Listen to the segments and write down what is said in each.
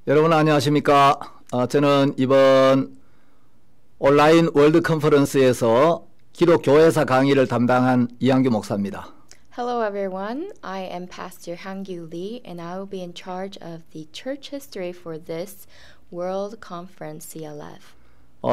여러분 안녕하십니까? 저는 이번 온라인 월드 컨퍼런스에서 기독교회사 강의를 담당한 이한규 목사입니다. Hello everyone, I am Pastor Han-Gyu Lee and I will be in charge of the church history for this World Conference CLF.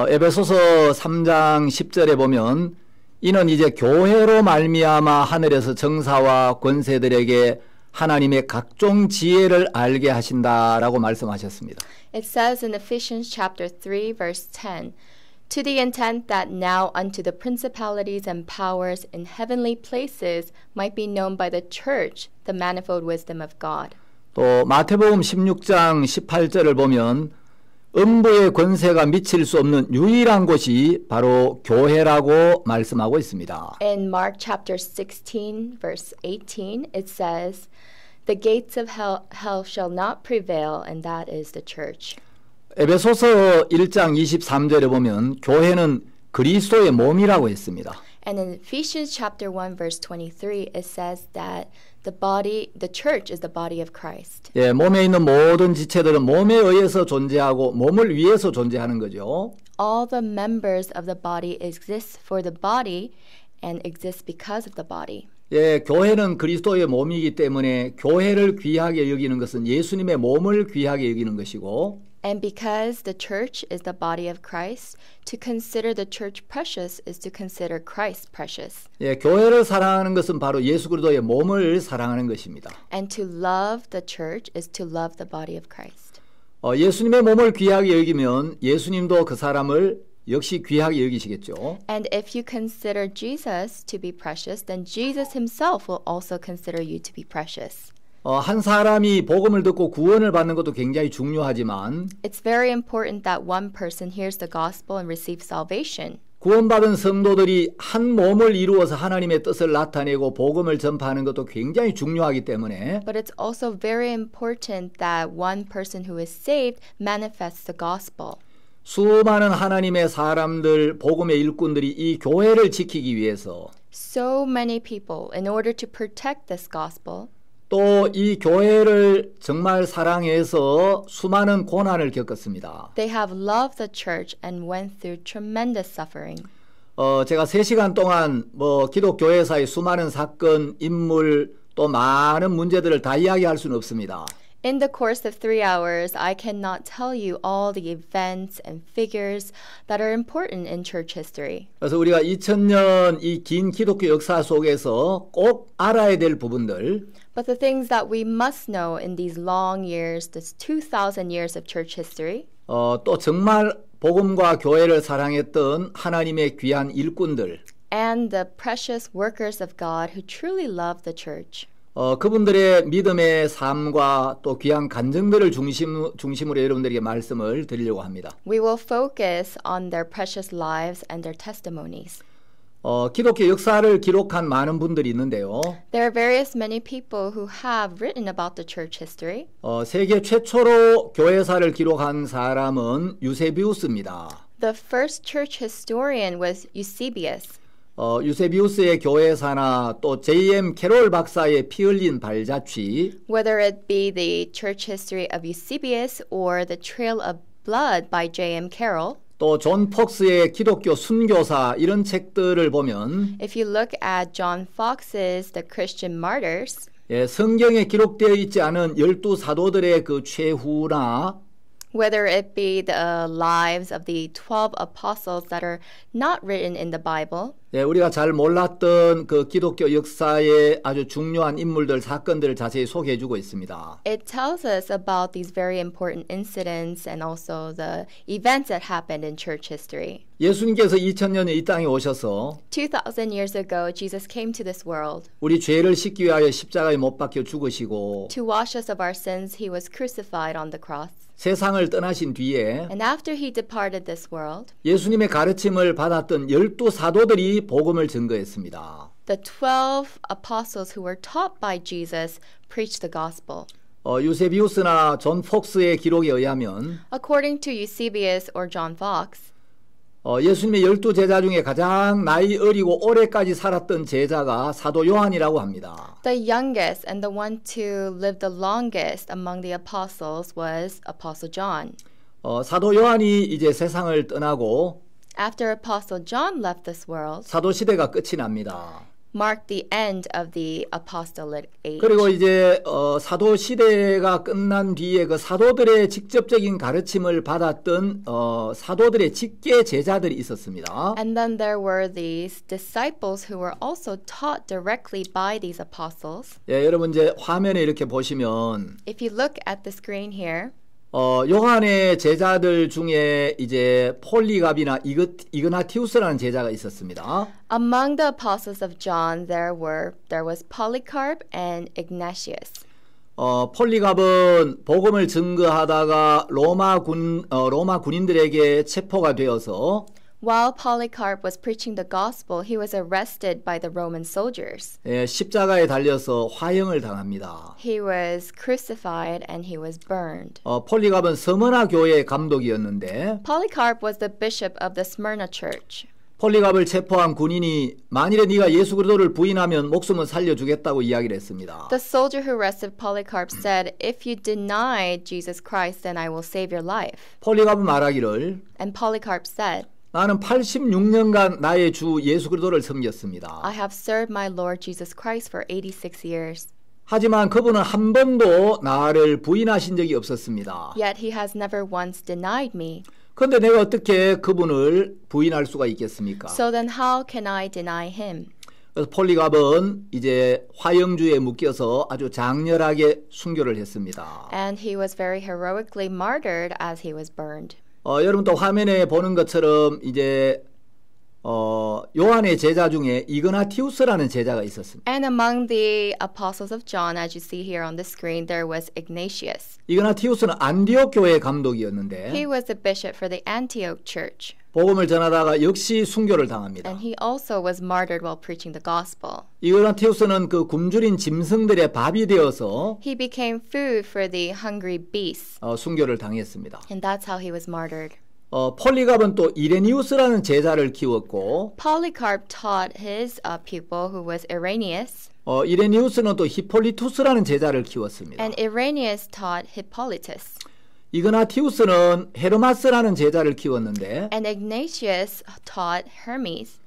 에베소서 3장 10절에 보면 이는 이제 교회로 말미암아 하늘에서 정사와 권세들에게 하나님의 각종 지혜를 알게 하신다라고 말씀하셨습니다. It says in Ephesians chapter 3 verse 10, to the intent that now unto the principalities and powers in heavenly places might be known by the church the manifold wisdom of God. 또 마태복음 16장 18절을 보면 음부의 권세가 미칠 수 없는 유일한 곳이 바로 교회라고 말씀하고 있습니다. In Mark chapter 16 verse 18 it says, the gates of hell shall not prevail and that is the church. 에베소서 1장 23절에 보면 교회는 그리스도의 몸이라고 했습니다. And in Ephesians chapter 1 verse 23 it says that the church is the body of Christ. 예, 몸에 있는 모든 지체들은 몸에 의해서 존재하고 몸을 위해서 존재하는 거죠. All the members of the body exist for the body and exist because of the body. 예, 교회는 그리스도의 몸이기 때문에 교회를 귀하게 여기는 것은 예수님의 몸을 귀하게 여기는 것이고 And because the church is the body of Christ, to consider the church precious is to consider Christ precious. 예, 교회를 사랑하는 것은 바로 예수 그리스도의 몸을 사랑하는 것입니다. And to love the church is to love the body of Christ. 예수님의 몸을 귀하게 여기면 예수님도 그 사람을 역시 귀하게 여기시겠죠. And if you consider Jesus to be precious, then Jesus himself will also consider you to be precious. 한 사람이 복음을 듣고 구원을 받는 것도 굉장히 중요하지만 It's very important that one person hears the gospel and receives salvation. 구원받은 성도들이 한 몸을 이루어서 하나님의 뜻을 나타내고 복음을 전파하는 것도 굉장히 중요하기 때문에 But it's also very important that one person who is saved manifests the gospel. 수많은 하나님의 사람들, 복음의 일꾼들이 이 교회를 지키기 위해서 So many people, in order to protect this gospel, 또 이 교회를 정말 사랑해서 수많은 고난을 겪었습니다. they have loved the church and went through tremendous suffering. 제가 3시간 동안 기독교회사의 수많은 사건, 인물, 또 많은 문제들을 다 이야기할 수는 없습니다. In the course of 3 hours, I cannot tell you all the events and figures that are important in church history. 그래서 우리가 2000년 이 긴 기독교 역사 속에서 꼭 알아야 될 부분들 But the things that we must know in these long years, this 2,000 years of church history, 또 정말 복음과 교회를 사랑했던 하나님의 귀한 일꾼들 and the precious workers of God who truly love the church. 그분들의 믿음의 삶과 또 귀한 간증들을 중심으로 여러분들에게 말씀을 드리려고 합니다. We will focus on their precious lives and their testimonies. 기독교 역사를 기록한 많은 분들이 있는데요. There are many people who have written about the church history. 세계 최초로 교회사를 기록한 사람은 유세비우스입니다. The first church historian was Eusebius. 유세비우스의 교회사나 또 J.M. 캐롤 박사의 피 흘린 발자취 Whether it be the church history of Eusebius or the Trail of Blood by J.M. Carroll, 또 존 폭스의 기독교 순교사 이런 책들을 보면 if you look at John Fox's The Christian Martyrs, 예, 성경에 기록되어 있지 않은 12 사도들의 그 최후나 whether it be the lives of the 12 apostles that are not written in the Bible, 예, 우리가 잘 몰랐던 그 기독교 역사의 아주 중요한 인물들, 사건들을 자세히 소개해주고 있습니다. it tells us about these very important incidents and also the events that happened in church history. 예수님께서 2000년에 이 땅에 오셔서 2,000 years ago, Jesus came to this world. 우리 죄를 씻기 위하여 십자가에 못 박혀 죽으시고 To wash us of our sins, he was crucified on the cross. 세상을 떠나신 뒤에 And after he departed this world, 예수님의 가르침을 받았던 12 사도들이 복음을 증거했습니다. the 12 apostles who were taught by Jesus preached the gospel. 유세비우스나 존 폭스의 기록에 의하면 According to Eusebius or John Fox, 예수님의 12제자 중에 가장 나이 어리고 오래까지 살았던 제자가 사도 요한이라고 합니다. The youngest and the one to live the longest among the apostles was Apostle John. 사도 요한이 이제 세상을 떠나고 After Apostle John left this world, 사도 시대가 끝이 납니다. marked the end of the apostolic age. 그리고 이제 사도 시대가 끝난 뒤에 그 사도들의 직접적인 가르침을 받았던 사도들의 직계 제자들이 있었습니다. And then there were these disciples who were also taught directly by these apostles. 예, 여러분 이제 화면에 이렇게 보시면 If you look at the screen here, 요한의 제자들 중에 이제 폴리갑이나 이그나티우스라는 제자가 있었습니다. among the apostles of John, there was Polycarp and Ignatius. 폴리갑은 복음을 증거하다가 로마 군인들에게 체포가 되어서 While Polycarp was preaching the gospel, he was arrested by the Roman soldiers. 예, 십자가에 달려서 화형을 당합니다. He was crucified and he was burned. 폴리갑은 서머나 교회의 감독이었는데 Polycarp was the bishop of the Smyrna church. 폴리갑을 체포한 군인이 만일에 네가 예수 그리스도를 부인하면 목숨은 살려주겠다고 이야기를 했습니다. The soldier who arrested Polycarp said, "If you deny Jesus Christ, then I will save your life." 폴리갑은 말하기를 And Polycarp said, 나는 86년간 나의 주 예수 그리스도를 섬겼습니다. I have served my Lord Jesus Christ for 86 years. 하지만 그분은 한 번도 나를 부인하신 적이 없었습니다. Yet he has never once denied me. 그런데 내가 어떻게 그분을 부인할 수가 있겠습니까? So then how can I deny him? 그래서 폴리갑은 이제 화형주에 묶여서 아주 장렬하게 순교를 했습니다. And he was very heroically martyred as he was burned. 여러분 또 화면에 보는 것처럼 이제 요한의 제자 중에 이그나티우스라는 제자가 있었습니다. And among the apostles of John, as you see here on the screen, there was Ignatius. 이그나티우스는 안디옥 교회 감독이었는데 He was the bishop for the Antioch church. 복음을 전하다가 역시 순교를 당합니다. And he also was martyred while preaching the gospel. 이그나티우스는 그 굶주린 짐승들의 밥이 되어서 He became food for the hungry beasts. 순교를 당했습니다. And that's how he was martyred. 폴리갑은 또 이레니우스라는 제자를 키웠고 Polycarp taught his pupil, who was Irenaeus. 이레니우스는 또 히폴리투스라는 제자를 키웠습니다. And Irenaeus taught Hippolytus. 이그나티우스는 헤르마스라는 제자를 키웠는데 And Ignatius taught Hermes.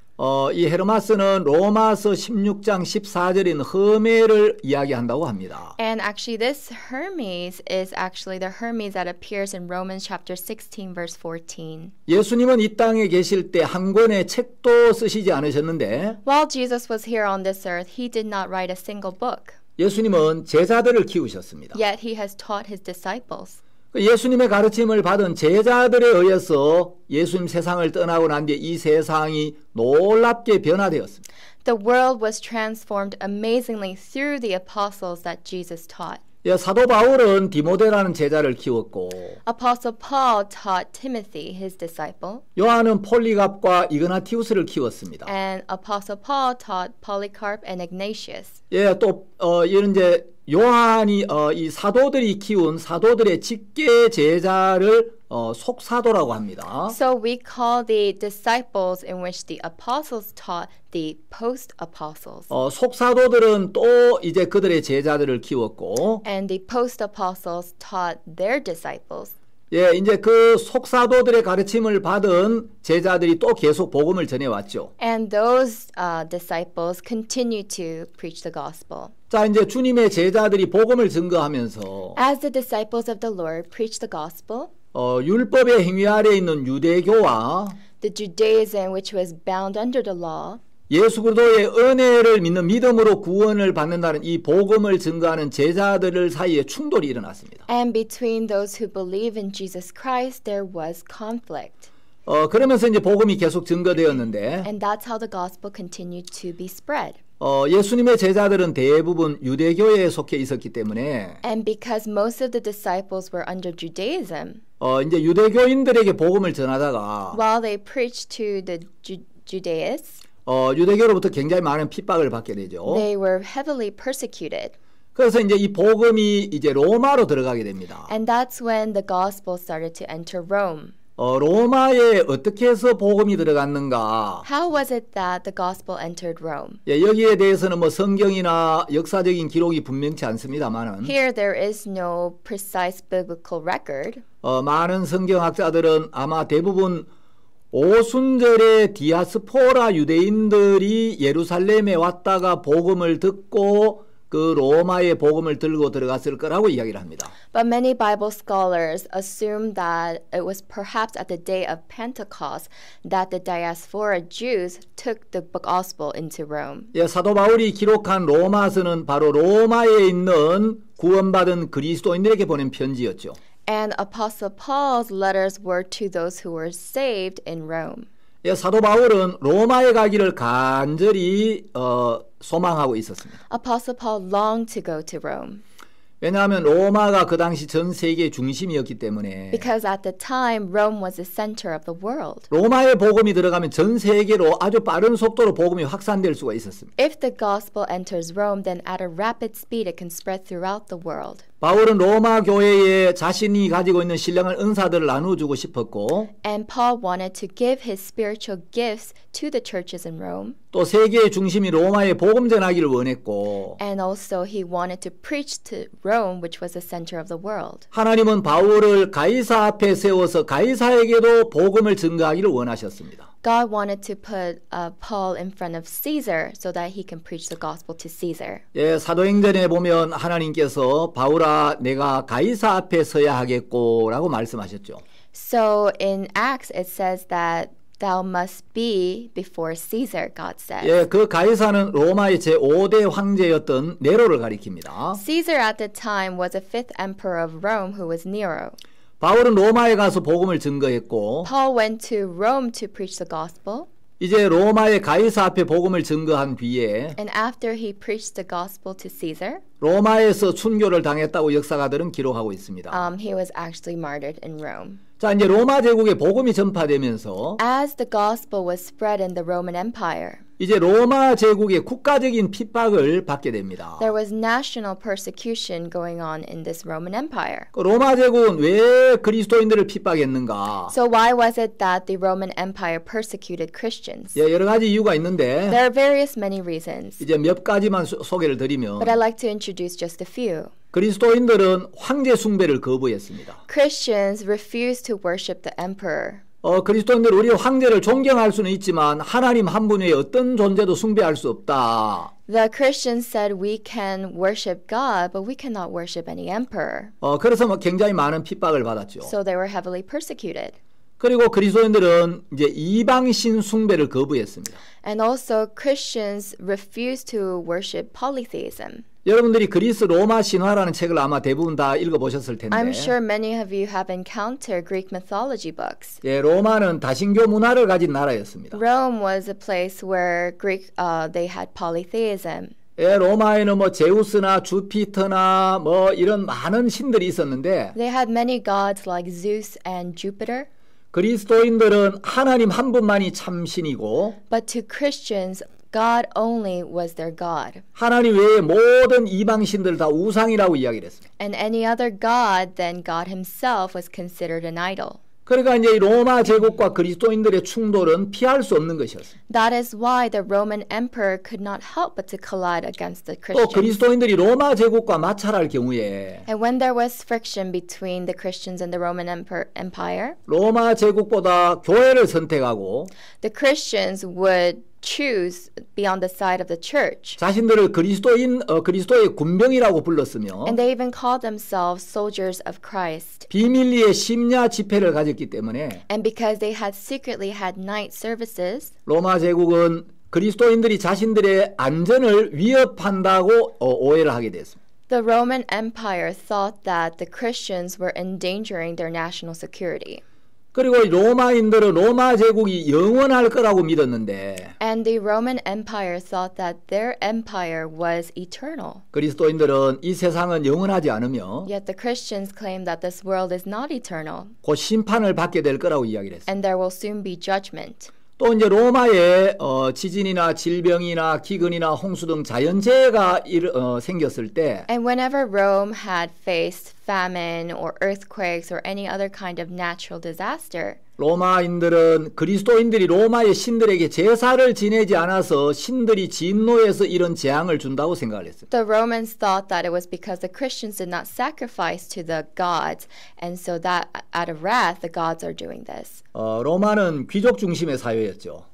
이 헤르마스는 로마서 16장 14절인 허메를 이야기한다고 합니다. And actually this Hermes is actually the Hermes that appears in Romans chapter 16 verse 14. 예수님은 이 땅에 계실 때 한 권의 책도 쓰시지 않으셨는데 While Jesus was here on this earth, he did not write a single book. 예수님은 제자들을 키우셨습니다. Yet he has taught his disciples. 예수님의 가르침을 받은 제자들에 의해서 예수님 세상을 떠나고 난 뒤에 이 세상이 놀랍게 변화되었습니다. The world was transformed amazingly through the apostles that Jesus taught. 사도 바울은 디모데라는 제자를 키웠고 Apostle Paul taught Timothy, his disciple. 요한은 폴리갑과 이그나티우스를 키웠습니다. And Apostle Paul taught Polycarp and Ignatius. 또 이런 이제 요한이 이 사도들이 키운 사도들의 직계 제자를 속사도라고 합니다. So we call the disciples in which the apostles taught the post-apostles. 속사도들은 또 이제 그들의 제자들을 키웠고 And the post-apostles taught their disciples. 이제 그 속사도들의 가르침을 받은 제자들이 또 계속 복음을 전해왔죠. And those disciples continue to preach the gospel. 자, 이제 주님의 제자들이 복음을 증거하면서 As the disciples of the Lord preach the gospel, 율법의 행위 아래에 있는 유대교와 the Judaism which was bound under the law, 예수 그리스도의 은혜를 믿는 믿음으로 구원을 받는다는 이 복음을 증거하는 제자들 사이에 충돌이 일어났습니다. and between those who believe in Jesus Christ, there was conflict. 그러면서 이제 복음이 계속 증거되었는데 And that's how the gospel continued to be spread. 예수님의 제자들은 대부분 유대교에 속해 있었기 때문에 And because most of the disciples were under Judaism, 이제 유대교인들에게 복음을 전하다가 while they preached to the Judaists, 유대교로부터 굉장히 많은 핍박을 받게 되죠. they were heavily persecuted. 그래서 이제 이 복음이 이제 로마로 들어가게 됩니다. And that's when the gospel started to enter Rome. 로마에 어떻게 해서 복음이 들어갔는가? How was it that the gospel entered Rome? 예, 여기에 대해서는 뭐 성경이나 역사적인 기록이 분명치 않습니다만은 Here there is no precise biblical record. 많은 성경학자들은 아마 대부분 오순절에 디아스포라 유대인들이 예루살렘에 왔다가 복음을 듣고 그 로마의 복음을 들고 들어갔을 거라고 이야기를 합니다. But many Bible scholars assume that it was perhaps at the day of Pentecost that the diaspora Jews took the gospel into Rome. 예, 사도 바울이 기록한 로마서는 바로 로마에 있는 구원받은 그리스도인들에게 보낸 편지였죠. And Apostle Paul's letters were to those who were saved in Rome. 예, 사도 바울은 로마에 가기를 간절히 소망하고 있었습니다. Apostle Paul longed to go to Rome 왜냐하면 로마가 그 당시 전 세계의 중심이었기 때문에 because at the time Rome was the center of the world. 로마에 복음이 들어가면 전 세계로 아주 빠른 속도로 복음이 확산될 수가 있었습니다. If the gospel enters Rome, then at a rapid speed it can spread throughout the world. 바울은 로마 교회에 자신이 가지고 있는 신령한 은사들을 나누어주고 싶었고 And Paul wanted to give his spiritual gifts to the churches in Rome. 또 세계의 중심이 로마에 복음 전하기를 원했고 And also he wanted to preach to Rome, which was the center of the world. 하나님은 바울을 가이사 앞에 세워서 가이사에게도 복음을 증거하기를 원하셨습니다. God wanted to put Paul in front of Caesar so that he can preach the gospel to Caesar. 예, 사도행전에 보면 하나님께서 바울아 내가 가이사 앞에 서야 하겠고라고 말씀하셨죠. So in Acts it says that thou must be before Caesar, God says. 예, 그 가이사는 로마의 제5대 황제였던 네로를 가리킵니다. Caesar at the time was a fifth emperor of Rome who was Nero. 바울은 로마에 가서 복음을 증거했고 Paul went to Rome to preach the gospel. 이제 로마의 가이사 앞에 복음을 증거한 뒤에 And after he preached the gospel to Caesar, 로마에서 순교를 당했다고 역사가들은 기록하고 있습니다. he was actually martyred in Rome. 자, 이제 로마 제국에 복음이 전파되면서 As the gospel was spread in the Roman Empire, 이제 로마 제국의 국가적인 핍박을 받게 됩니다. there was national persecution going on in this Roman Empire. 그 로마 제국은 왜 그리스도인들을 핍박했는가? So why was it that the Roman Empire persecuted Christians? 예, 여러 가지 이유가 있는데 There are many reasons, 이제 몇 가지만 소개를 드리면 but I'd like to introduce just a few. 그리스도인들은 황제 숭배를 거부했습니다. Christians refused to worship the emperor. 그리스도인들 우리 황제를 존경할 수는 있지만 하나님 한 분 외에 어떤 존재도 숭배할 수 없다. The Christians said we can worship God, but we cannot worship any emperor. 그래서 굉장히 많은 핍박을 받았죠. So they were heavily persecuted. 그리고 그리스도인들은 이제 이방신 숭배를 거부했습니다. And also Christians refused to worship polytheism. 여러분들이 그리스 로마 신화라는 책을 아마 대부분 다 읽어보셨을 텐데 I'm sure many of you have encountered Greek mythology books. 예, 로마는 다신교 문화를 가진 나라였습니다. Rome was a place where they had polytheism. 예, 로마에는 뭐 제우스나 주피터나 뭐 이런 많은 신들이 있었는데 They had many gods like Zeus and Jupiter. 그리스도인들은 하나님 한 분만이 참 신이고 But to Christians, God only was their God. 하나님 외에 모든 이방 신들 다 우상이라고 이야기를 했습니다. And any other God than God himself was considered an idol. 그러니까 이제 로마 제국과 그리스도인들의 충돌은 피할 수 없는 것이었습니다. That is why the Roman emperor could not help but to collide against the 또 Christians. 그리스도인들이 로마 제국과 마찰할 경우에 And when there was friction between the Christians and the Roman Empire, 로마 제국보다 교회를 선택하고 the Christians would choose be on the side of the church. 자신들을 그리스도의 군병이라고 불렀으며 And they even called themselves soldiers of Christ. 비밀리에 심야 집회를 가졌기 때문에 And because they had secretly had night services, 로마 제국은 그리스도인들이 자신들의 안전을 위협한다고 오해를 하게 됐습니다. the Roman Empire thought that the Christians were endangering their national security. 그리고 로마인들은 로마 제국이 영원할 거라고 믿었는데 And the Roman Empire thought that their empire was eternal. 그리스도인들은 이 세상은 영원하지 않으며 Yet the Christians claim that this world is not eternal, 곧 심판을 받게 될 거라고 이야기를 했습니다. and there will soon be judgment. 또 이제 로마에 지진이나 질병이나 기근이나 홍수 등 자연재해가 생겼을 때 And whenever Rome had faced famine or earthquakes or any other kind of natural disaster. 로마인들은 그리스도인들이 로마의 신들에게 제사를 지내지 않아서 신들이 진노해서 이런 재앙을 준다고 생각을 했어요. The Romans thought that it was because the Christians did not sacrifice to the gods, and so that out of wrath the gods are doing this. 로마는 귀족 중심의 사회였죠.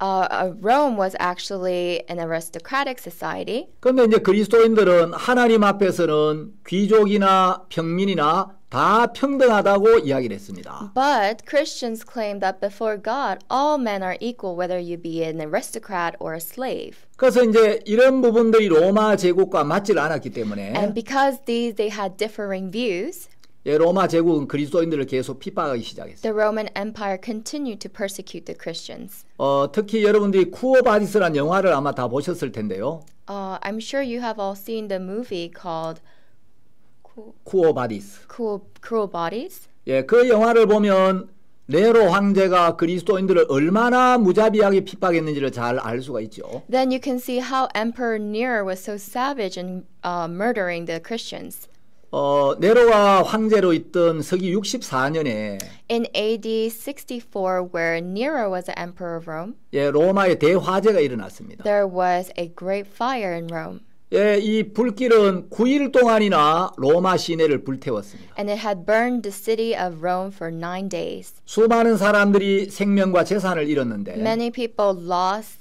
Rome was actually an aristocratic society. 그런데 이제 그리스도인들은 하나님 앞에서는 귀족이나 평민이나 다 평등하다고 이야기를 했습니다. But Christians claim that before God, all men are equal, whether you be an aristocrat or a slave. 그래서 이제 이런 부분들이 로마 제국과 맞질 않았기 때문에 And because they had differing views, 로마 제국은 그리스도인들을 계속 핍박하기 시작했어요. the Roman Empire continued to persecute the Christians. 특히 여러분들이 쿠오바디스라는 영화를 아마 다 보셨을 텐데요. I'm sure you have all seen the movie called 쿠오바디스. Cruel Bodies. 예, 그 영화를 보면 네로 황제가 그리스도인들을 얼마나 무자비하게 핍박했는지를 잘 알 수가 있죠. Then you can see how Emperor Nero was so savage in murdering the Christians. 네로가 황제로 있던 서기 64년에 In AD 64, where Nero was the emperor of Rome, 예, 로마에 대화재가 일어났습니다. there was a great fire in Rome. 예, 이 불길은 9일 동안이나 로마 시내를 불태웠습니다. And it had burned the city of Rome for 9 days. 수많은 사람들이 생명과 재산을 잃었는데 Many people lost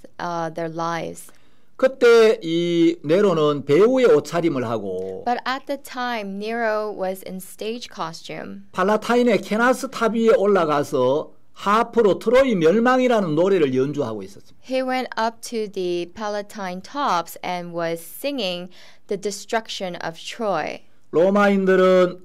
their lives. 그때 이 네로는 배우의 옷차림을 하고 But at the time, Nero was in stage costume. 팔라타인의 케나스 탑 위에 올라가서 하프로 트로이 멸망이라는 노래를 연주하고 있었습니다. He went up to the Palatine tops and was singing the destruction of Troy. 로마인들은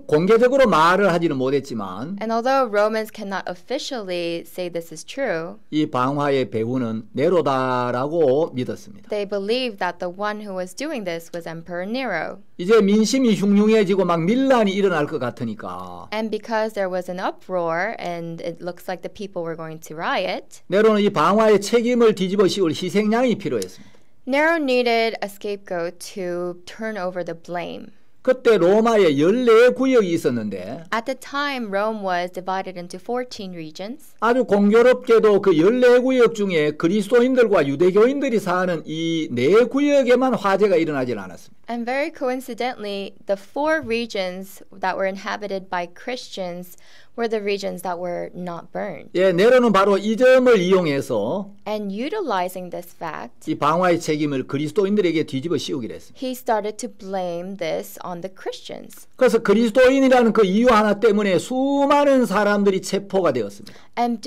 공개적으로 말을 하지는 못했지만 And although Romans cannot officially say this is true, 이 방화의 배후는 네로다라고 믿었습니다. they believed that the one who was doing this was Emperor Nero. 이제 민심이 흉흉해지고 막 밀란이 일어날 것 같으니까 And because there was an uproar and it looks like the people were going to riot, 네로는 이 방화의 책임을 뒤집어 씌울 희생양이 필요했습니다. Nero needed a scapegoat to turn over the blame. 그때 로마에 14구역이 있었는데 At the time, Rome was divided into 14 regions. 아주 공교롭게도 그 14구역 중에 그리스도인들과 유대교인들이 사는 이 4구역에만 화재가 일어나질 않았습니다. And very coincidentally, the 4 regions that were inhabited by Christians were the regions that were not burned. 예, 네로는 바로 이 점을 이용해서 And utilizing this fact, 이 방화의 책임을 그리스도인들에게 뒤집어 씌우기로 했습니다. he started to blame this on the Christians. 그래서 그리스도인이라는 그 이유 하나 때문에 수많은 사람들이 체포가 되었습니다. And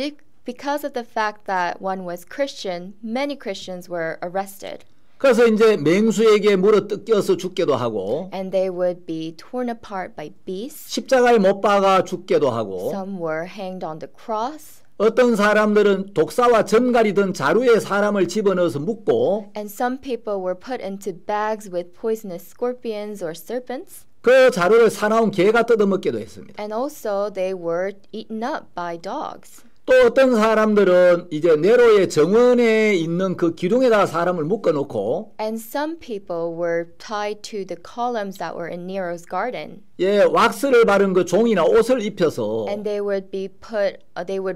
because of the fact that one was Christian, many Christians were arrested. 그래서 이제 맹수에게 물어 뜯겨서 죽게도 하고 And they would be torn apart by beasts. 십자가에 못 박아 죽게도 하고 Some were hanged on the cross. 어떤 사람들은 독사와 전갈이 든 자루에 사람을 집어넣어서 묶고 And some people were put into bags with poisonous scorpions or serpents. 그 자루를 사나운 개가 뜯어먹기도 했습니다. And also they were eaten up by dogs. 또 어떤 사람들은 이제 네로의 정원에 있는 그 기둥에다가 사람을 묶어놓고 And some people were tied to the columns that were in Nero's garden. 예, 왁스를 바른 그 종이나 옷을 입혀서 And they would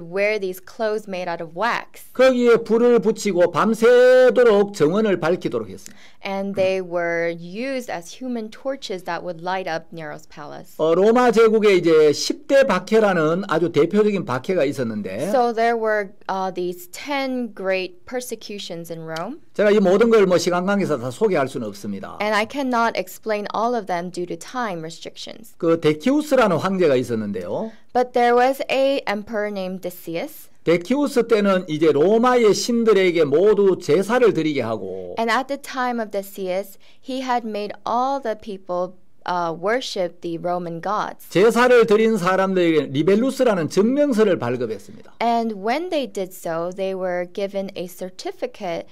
wear these clothes made out of wax. 거기에 불을 붙이고 밤새도록 정원을 밝히도록 했습니다. And they were used as human torches that would light up Nero's palace. 로마 제국에 이제 10대 박해라는 아주 대표적인 박해가 있었는데 So there were these 10 great persecutions in Rome. 제가 이 모든 걸 뭐 시간 관계에서 다 소개할 수는 없습니다. And I cannot explain all of them due to time restrictions. 그 데키우스라는 황제가 있었는데요. But there was a emperor named Decius. 데키우스 때는 이제 로마의 신들에게 모두 제사를 드리게 하고 And at the time of Decius, he had made all the people worship the Roman gods. 제사를 드린 사람들에게 리벨루스라는 증명서를 발급했습니다. And when they did so, they were given a certificate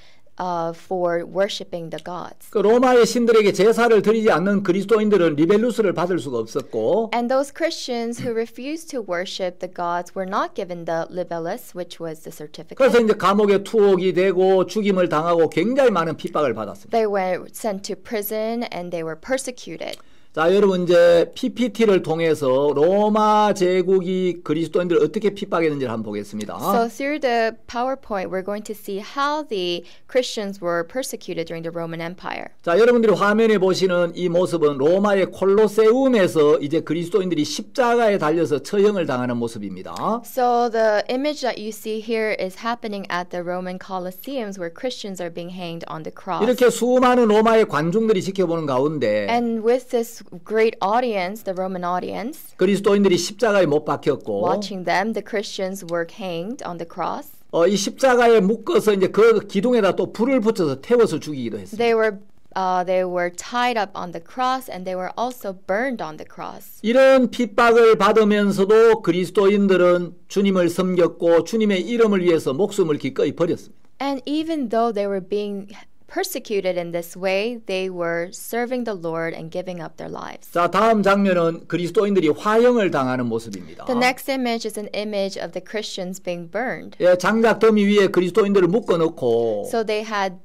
for worshiping the gods. 그 로마의 신들에게 제사를 드리지 않는 그리스도인들은 리벨루스를 받을 수가 없었고 And those Christians who refused to worship the gods were not given the libellus, which was the certificate. 그래서 이제 감옥에 투옥이 되고 죽임을 당하고 굉장히 많은 핍박을 받았습니다. They were sent to prison and they were persecuted. 자, 여러분 이제 PPT를 통해서 로마 제국이 그리스도인들을 어떻게 핍박했는지를 한번 보겠습니다. So through the PowerPoint, we're going to see how the Christians were persecuted during the Roman Empire. 자, 여러분들이 화면에 보시는 이 모습은 로마의 콜로세움에서 이제 그리스도인들이 십자가에 달려서 처형을 당하는 모습입니다. So the image that you see here is happening at the Roman Colosseums where Christians are being hanged on the cross. 이렇게 수많은 로마의 관중들이 지켜보는 가운데 And with this great audience, the Roman audience, 그리스도인들이 십자가에 못 박혔고 watching them, the Christians were hanged on the cross. 이 십자가에 묶어서 이제 그 기둥에다 또 불을 붙여서 태워서 죽이기도 했습니다. They were tied up on the cross and they were also burned on the cross. 이런 핍박을 받으면서도 그리스도인들은 주님을 섬겼고 주님의 이름을 위해서 목숨을 기꺼이 버렸습니다. And even though they were being persecuted in this way, they were serving the Lord and giving up their lives. 자, 다음 장면은 그리스도인들이 화형을 당하는 모습입니다. The next image is an image of the Christians being burned. 예, 장작 더미 위에 그리스도인들을 묶어 놓고 So they had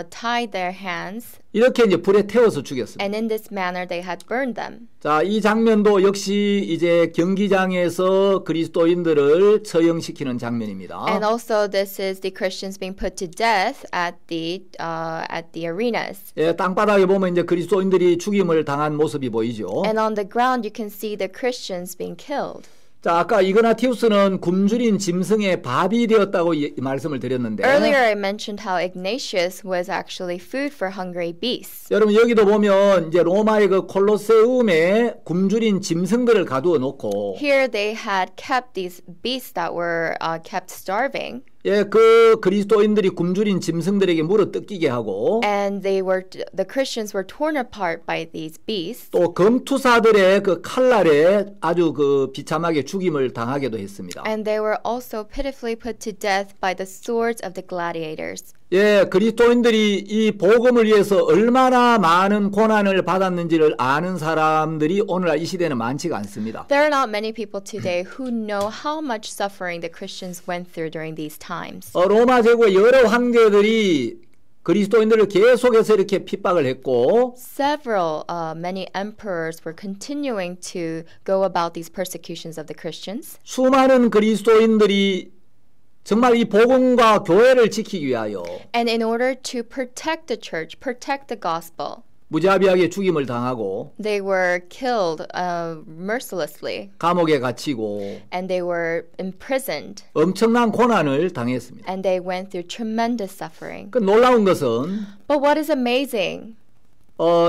tied their hands, 이렇게 이제 불에 태워서 죽였습니다. and in this manner they had burned them. 자, 이 장면도 역시 이제 경기장에서 그리스도인들을 처형시키는 장면입니다. And also this is the Christians being put to death at the arenas. 예, 땅바닥에 보면 이제 그리스도인들이 죽임을 당한 모습이 보이죠. And on the ground you can see the Christians being killed. 자, 아까 이그나티우스는 굶주린 짐승의 밥이 되었다고 말씀을 드렸는데 Earlier I mentioned how Ignatius was actually food for hungry beasts. 여러분 여기도 보면 이제 로마의 그 콜로세움에 굶주린 짐승들을 가두어 놓고 Here they had kept these beasts that were kept starving. 예, 그 그리스도인들이 굶주린 짐승들에게 물어 뜯기게 하고 And the Christians were torn apart by these beasts. 또 검투사들의 그 칼날에 아주 그 비참하게 죽임을 당하게도 했습니다. And they were also pitifully put to death by the swords of the gladiators. 예, 그리스도인들이 이 복음을 위해서 얼마나 많은 고난을 받았는지를 아는 사람들이 오늘날 이 시대는 많지가 않습니다. There are not many people today who know how much suffering the Christians went through during these times. 로마 제국의 여러 황제들이 그리스도인들을 계속해서 이렇게 핍박을 했고 Many emperors were continuing to go about these persecutions of the Christians. 수많은 그리스도인들이 정말 이 복음과 교회를 지키기 위하여 And in order to protect the church, protect the gospel, 무자비하게 죽임을 당하고 they were killed mercilessly. 감옥에 갇히고 And they were imprisoned. 엄청난 고난을 당했습니다. And they went through tremendous suffering. 그 놀라운 것은 But what is amazing?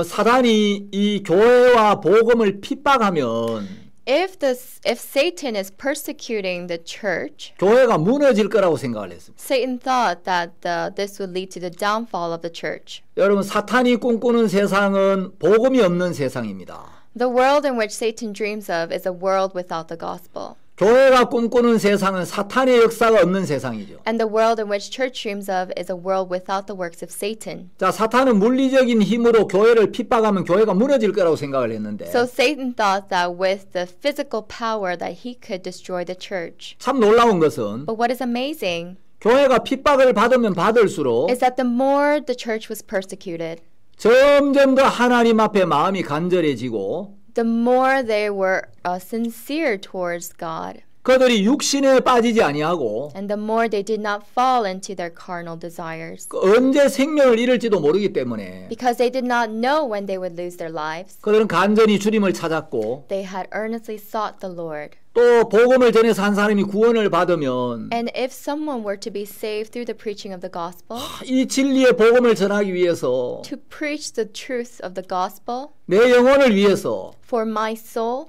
사단이 이 교회와 복음을 핍박하면 If Satan is persecuting the church, 교회가 무너질 거라고 생각을 했습니다. Satan thought that this would lead to the downfall of the church. 여러분 사탄이 꿈꾸는 세상은 복음이 없는 세상입니다. The world in which Satan dreams of is a world without the gospel. 교회가 꿈꾸는 세상은 사탄의 역사가 없는 세상이죠. And the world in which church dreams of is a world without the works of Satan. 자, 사탄은 물리적인 힘으로 교회를 핍박하면 교회가 무너질 거라고 생각을 했는데 So Satan thought that with the physical power that he could destroy the church. 참 놀라운 것은 But what is amazing 교회가 핍박을 받으면 받을수록 is that the more the church was persecuted, 점점 더 하나님 앞에 마음이 간절해지고 the more they were sincere towards God. 그들이 육신에 빠지지 아니하고 And the more they did not fall into their carnal desires. 언제 생명을 잃을지도 모르기 때문에 Because they did not know when they would lose their lives. 그들은 간절히 주님을 찾았고 They had earnestly sought the Lord. 또 복음을 전해서 한 사람이 구원을 받으면 And if someone were to be saved through the preaching of the gospel, 이 진리의 복음을 전하기 위해서 to preach the truth of the gospel, 내 영혼을 위해서 for my soul,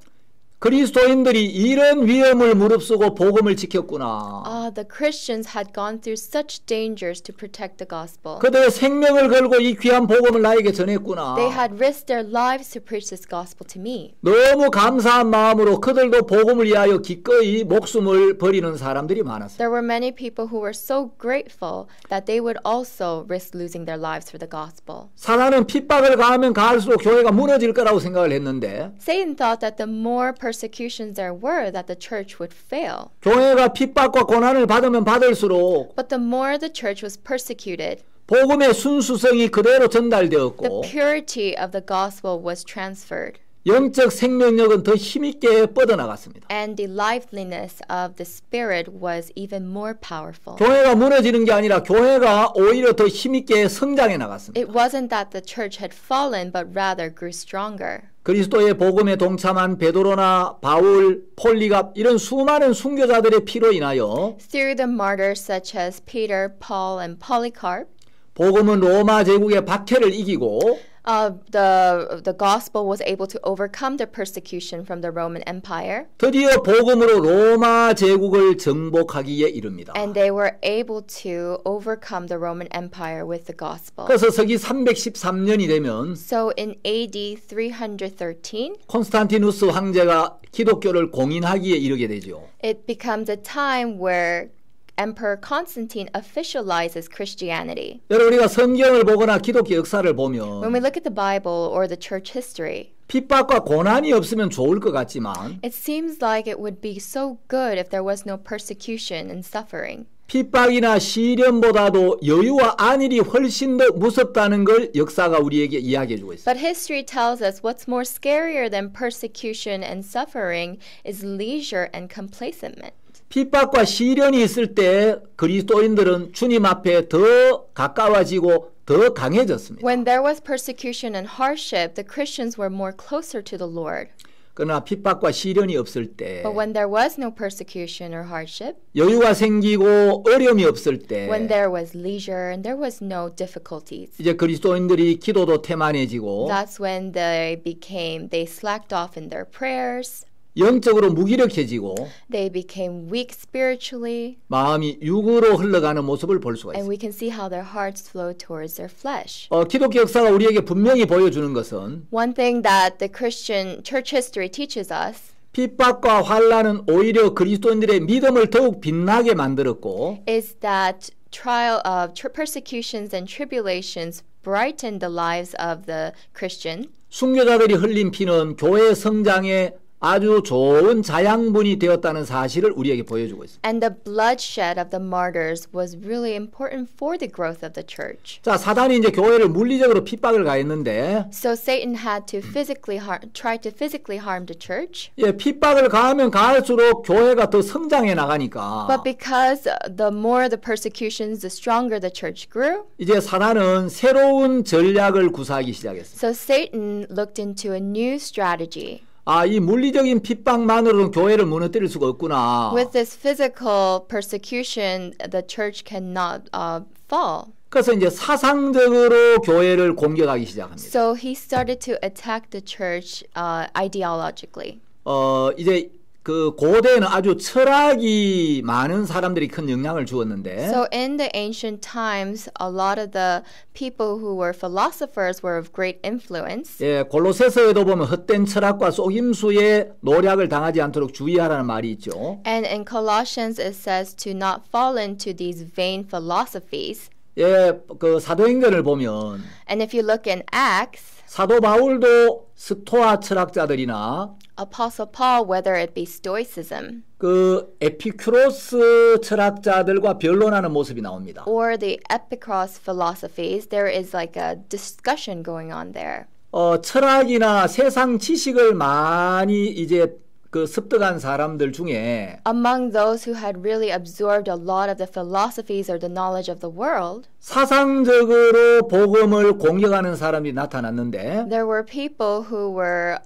그리스도인들이 이런 위험을 무릅쓰고 복음을 지켰구나. the Christians had gone through such dangers to protect the gospel. 그들의 생명을 걸고 이 귀한 복음을 나에게 전했구나. They had risked their lives to preach this gospel to me. 너무 감사한 마음으로 그들도 복음을 위하여 기꺼이 목숨을 버리는 사람들이 많았어요. There were many people who were so grateful that they would also risk losing their lives for the gospel. 사단은 핍박을 가하면 가할수록 교회가 무너질 거라고 생각을 했는데 Satan thought that the more persecutions there were, that the church would fail. 교회가 핍박과 고난을 받으면 받을수록 But the more the church was persecuted, 복음의 순수성이 그대로 the 전달되었고 purity of the gospel was transferred. 영적 생명력은 더 힘있게 뻗어나갔습니다. And the liveliness of the Spirit was even more powerful. 교회가 무너지는 게 아니라 교회가 오히려 더 힘있게 성장해 나갔습니다. It wasn't that the church had fallen, but rather grew stronger. 그리스도의 복음에 동참한 베드로나 바울, 폴리갑 이런 수많은 순교자들의 피로 인하여 Through the martyrs such as Peter, Paul, and Polycarp, 복음은 로마 제국의 박해를 이기고 the gospel was able to overcome the persecution from the Roman Empire, 드디어 복음으로 로마 제국을 정복하기에 이릅니다. and they were able to overcome the Roman Empire with the gospel. 그래서 서기 313년이 되면 So in AD 313, 콘스탄티누스 황제가 기독교를 공인하기에 이르게 되죠. it becomes a time where Emperor Constantine officializes Christianity. 여러분 우리가 성경을 보거나 기독교 역사를 When 보면 we look at the Bible or the church history, 핍박과 고난이 없으면 좋을 것 같지만 it seems like it would be so good if there was no persecution and suffering. 핍박이나 시련보다도 여유와 안일이 훨씬 더 무섭다는 걸 역사가 우리에게 이야기해주고 있습니다. But history tells us what's more scarier than persecution and suffering is leisure and complacement. 핍박과 시련이 있을 때 그리스도인들은 주님 앞에 더 가까워지고 더 강해졌습니다. When there was persecution and hardship, the Christians were more closer to the Lord. 그러나 핍박과 시련이 없을 때 But when there was no persecution or hardship, 여유가 생기고 어려움이 없을 때 when there was leisure and there was no difficulties, 이제 그리스도인들이 기도도 태만해지고 that's when they slacked off in their prayers. 영적으로 무기력해지고 They became weak spiritually, 마음이 육으로 흘러가는 모습을 볼 수가 and 있습니다. we can see how their hearts flow towards their flesh. 기독교 역사가 우리에게 분명히 보여주는 것은 One thing that the Christian church history teaches us 핍박과 환난은 오히려 그리스도인들의 믿음을 더욱 빛나게 만들었고 is that persecutions and tribulations brighten the lives of the Christian. 순교자들이 흘린 피는 교회 성장에 아주 좋은 자양분이 되었다는 사실을 우리에게 보여주고 있습니다. And the bloodshed of the martyrs was really important for the growth of the church. 자, 사단이 이제 교회를 물리적으로 핍박을 가했는데 So Satan had to try to physically harm the church. 예, 핍박을 가하면 가할수록 교회가 더 성장해 나가니까 But because the more the persecutions, the stronger the church grew. 이제 사단은 새로운 전략을 구사하기 시작했습니다. So Satan looked into a new strategy. 이 물리적인 핍박만으로는 교회를 무너뜨릴 수가 없구나. With this physical persecution, the church cannot fall. 그래서 이제 사상적으로 교회를 공격하기 시작합니다. So he started to attack the church ideologically. 이제 그 고대에는 아주 철학이 많은 사람들이 큰 영향을 주었는데 So in the ancient times, a lot of the people who were philosophers were of great influence. 예, 골로새서에도 보면 헛된 철학과 속임수에 노략을 당하지 않도록 주의하라는 말이 있죠. And in Colossians it says to not fall into these vain philosophies. 예, 그 사도행전을 보면 And if you look in Acts, 사도 바울도 스토아 철학자들이나 Apostle Paul, whether it be Stoicism 그 에피큐로스 철학자들과 변론하는 모습이 나옵니다. or the Epicurus philosophies, there is like a discussion going on there. 철학이나 세상 지식을 많이 이제 그 습득한 사람들 중에 Among those who had really absorbed a lot of the philosophies or the knowledge of the world, 사상적으로 복음을 공격하는 사람이 나타났는데 there were people who were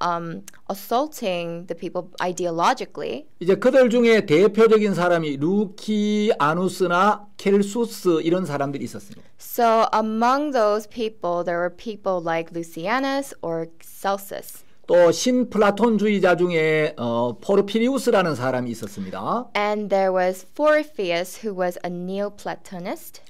assaulting the people ideologically. 이제 그들 중에 대표적인 사람이 루키아누스나 켈수스 이런 사람들이 있었습니다. So among those people, there were people like Lucianus or Celsus. 또 신플라톤주의자 중에 포르피리우스라는 사람이 있었습니다. And there was Porphyrius, who was a Neoplatonist.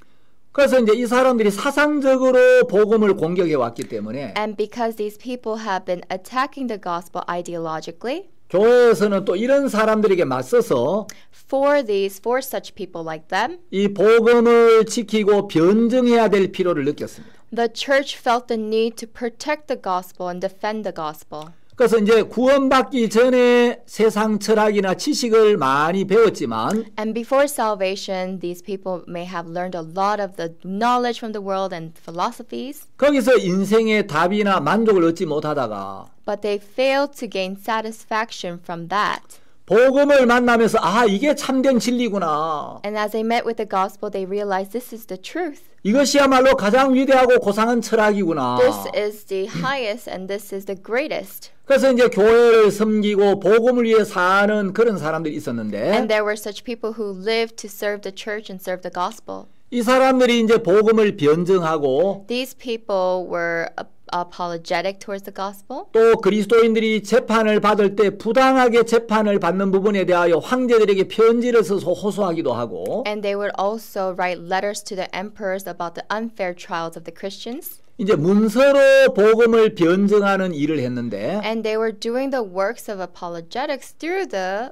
그래서 이제 이 사람들이 사상적으로 복음을 공격해 왔기 때문에 And because these people have been attacking the gospel ideologically, 교회에서는 또 이런 사람들에게 맞서서 for such people like them, 이 복음을 지키고 변증해야 될 필요를 느꼈습니다. the church felt the need to protect the gospel and defend the gospel. 그래서 이제 구원받기 전에 세상 철학이나 지식을 많이 배웠지만 And before salvation, these people may have learned a lot of the knowledge from the world and philosophies, 거기서 인생의 답이나 만족을 얻지 못하다가 but they failed to gain satisfaction from that. 복음을 만나면서 아 이게 참된 진리구나. And as they met with the gospel, they realized this is the truth. 이것이야말로 가장 위대하고 고상한 철학이구나. This is the highest and this is the greatest. 그래서 이제 교회를 섬기고 복음을 위해 사는 그런 사람들이 And 있었는데 there were such people who lived to serve the church and serve the gospel. 이 사람들이 이제 복음을 변증하고 These people were apologetic towards the gospel. 또 그리스도인들이 재판을 받을 때 부당하게 재판을 받는 부분에 대하여 황제들에게 편지를 써서 호소하기도 하고 And they would also write letters to the emperors about the unfair trials of the Christians. 이제 문서로 복음을 변증하는 일을 했는데 And they were doing the works of apologetics through the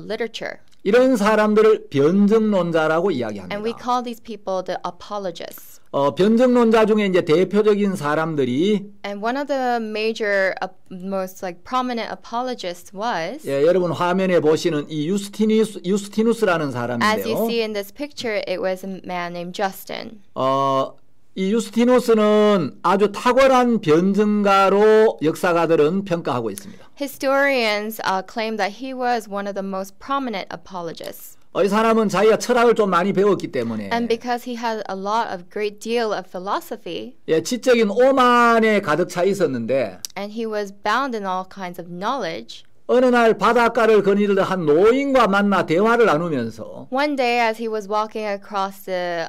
literature. 이런 사람들을 변증론자라고 이야기합니다. And we call these people the apologists. 변증론자 중에 이제 대표적인 사람들이 And one of the major, most like prominent apologists was, 예, 여러분 화면에 보시는 이 유스티누스라는 as you 사람인데요. see in this picture, it was a man named Justin. 이 유스티누스는 아주 탁월한 변증가로 역사가들은 평가하고 있습니다. Historians claim that he was one of the most prominent apologists. 이 사람은 자기가 철학을 좀 많이 배웠기 때문에 And because he had a lot of great deal of philosophy, 예, 지적인 오만에 가득 차 있었는데 and he was bound in all kinds of knowledge, 어느 날 바닷가를 거닐던 한 노인과 만나 대화를 나누면서 one day as he was walking across the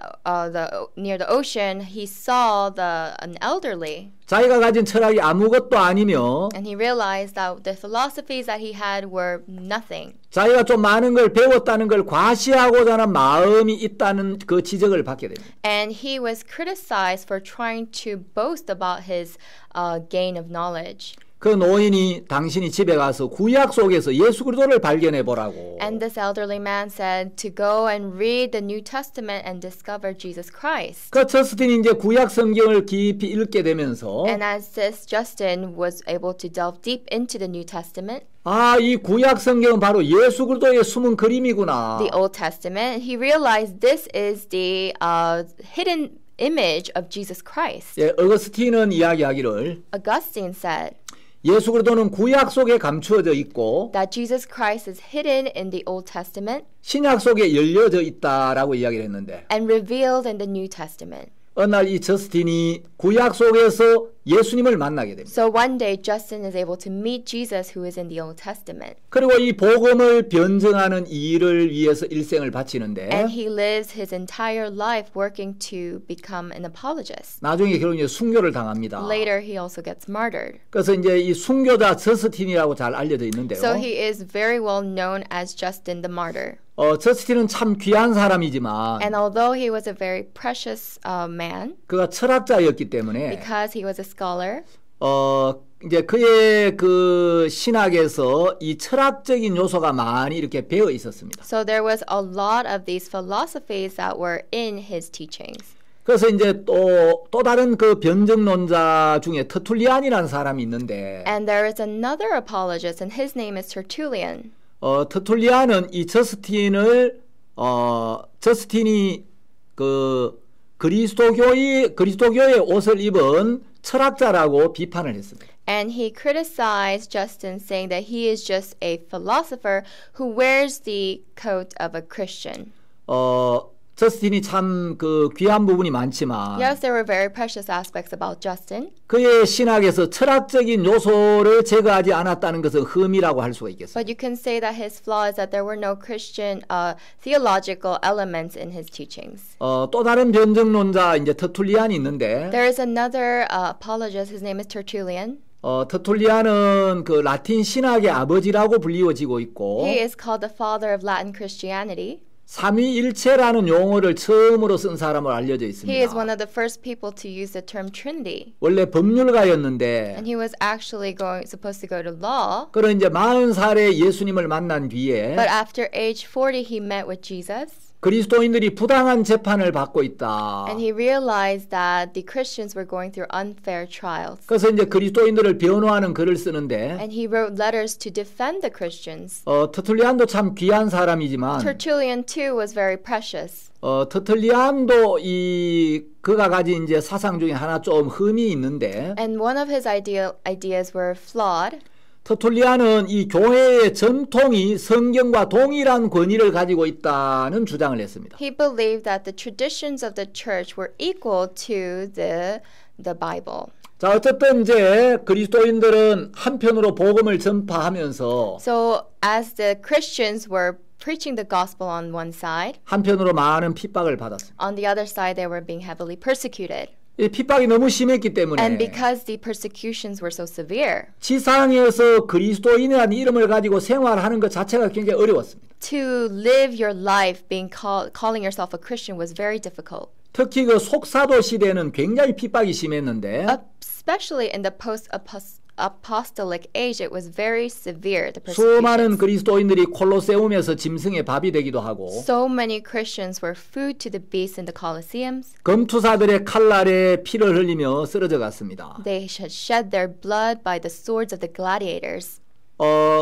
near the ocean, he saw an elderly, 자기가 가진 철학이 아무것도 아니며 and he realized that the philosophies that he had were nothing. 자기가 좀 많은 걸 배웠다는 걸 과시하고자 하는 마음이 있다는 그 지적을 받게 됩니다. And he was criticized for trying to boast about his gain of knowledge. 그 노인이 당신이 집에 가서 구약 속에서 예수 그리스도를 발견해 보라고. And this elderly man said to go and read the New Testament and discover Jesus Christ. 그 저스틴이 이제 구약 성경을 깊이 읽게 되면서 And as this Justin was able to delve deep into the New Testament, 아, 이 구약 성경은 바로 예수 그리스도의 숨은 그림이구나. the Old Testament, he realized this is the hidden image of Jesus Christ. 예, 어거스틴은 이야기하기를 Augustine said 예수 그리스도는 구약 속에 감추어져 있고 that Jesus Christ is hidden in the Old Testament 신약 속에 열려져 있다라고 이야기를 했는데 and revealed in the New Testament. 어느 날 이 저스틴이 구약 속에서 예수님을 만나게 됩니다. So one day Justin is able to meet Jesus who is in the Old Testament. 그리고 이 복음을 변증하는 일을 위해서 일생을 바치는데 And he lives his entire life working to become an apologist. 나중에 결국 이제 순교를 당합니다. Later he also gets martyred. 그래서 이제 이 순교자 저스틴이라고 잘 알려져 있는데요. So he is very well known as Justin the Martyr. 저스틴은 참 귀한 사람이지만 And although he was a very precious man, 그가 철학자였기 때문에 because he was a scholar, 이제 그의 그 신학에서 이 철학적인 요소가 많이 이렇게 배어 있었습니다. so there was a lot of these philosophies that were in his teachings. 그래서 이제 또 다른 그 변증론자 중에 터툴리안이라는 사람이 있는데 And there is another apologist, and his name is Tertullian. 터툴리안은 이 저스틴이 그 그리스도교의 옷을 입은 철학자라고 비판을 했습니다. And he criticized Justin, saying that he is just a philosopher who wears the coat of a Christian. 저스틴이 참 그 귀한 부분이 많지만 Yes, there were very precious aspects about Justin. 그의 신학에서 철학적인 요소를 제거하지 않았다는 것은 흠이라고 할 수가 있겠습니다. But you can say that his flaw is that there were no Christian theological elements in his teachings. 또 다른 변증론자 이제 터툴리안이 있는데 There is another apologist, his name is Tertullian. 터툴리안은 그 라틴 신학의 아버지라고 불리워지고 있고 He is called the father of Latin Christianity. 삼위일체라는 용어를 처음으로 쓴 사람으로 알려져 있습니다. He is one of the first people to use the term Trinity. 원래 법률가였는데 And he was actually supposed to go to law. 그런 이제 40살에 예수님을 만난 뒤에 But after age 40, he met with Jesus. 그리스도인들이 부당한 재판을 받고 있다. And he realized that the Christians were going through unfair trials. 그래서 이제 그리스도인들을 변호하는 글을 쓰는데 And he wrote letters to defend the Christians. 터툴리안도 참 귀한 사람이지만 Tertullian too was very precious. 터툴리안도 그가 가진 이제 사상 중에 하나 좀 흠이 있는데 And one of his ideas were flawed. 터툴리안은 이 교회의 전통이 성경과 동일한 권위를 가지고 있다는 주장을 했습니다. He believed that the traditions of the church were equal to the Bible. 자, 어쨌든 이제 그리스도인들은 한편으로 복음을 전파하면서 So as the Christians were preaching the gospel on one side, 한편으로 많은 핍박을 받았습니다. on the other side they were being heavily persecuted. 이 핍박이 너무 심했기 때문에 And because the persecutions were so severe, 지상에서 그리스도인이라는 이름을 가지고 생활하는 것 자체가 굉장히 어려웠습니다. to live your life calling yourself a Christian was very difficult. 특히 그 속사도 시대는 굉장히 핍박이 심했는데 Especially in the post-apostolic age, it was very severe, the 수많은 persecutions. 그리스도인들이 콜로세움에서 짐승의 밥이 되기도 하고 So many Christians were food to the beasts in the Colosseums. 검투사들의 칼날에 피를 흘리며 쓰러져 갔습니다. They shed their blood by the swords of the gladiators.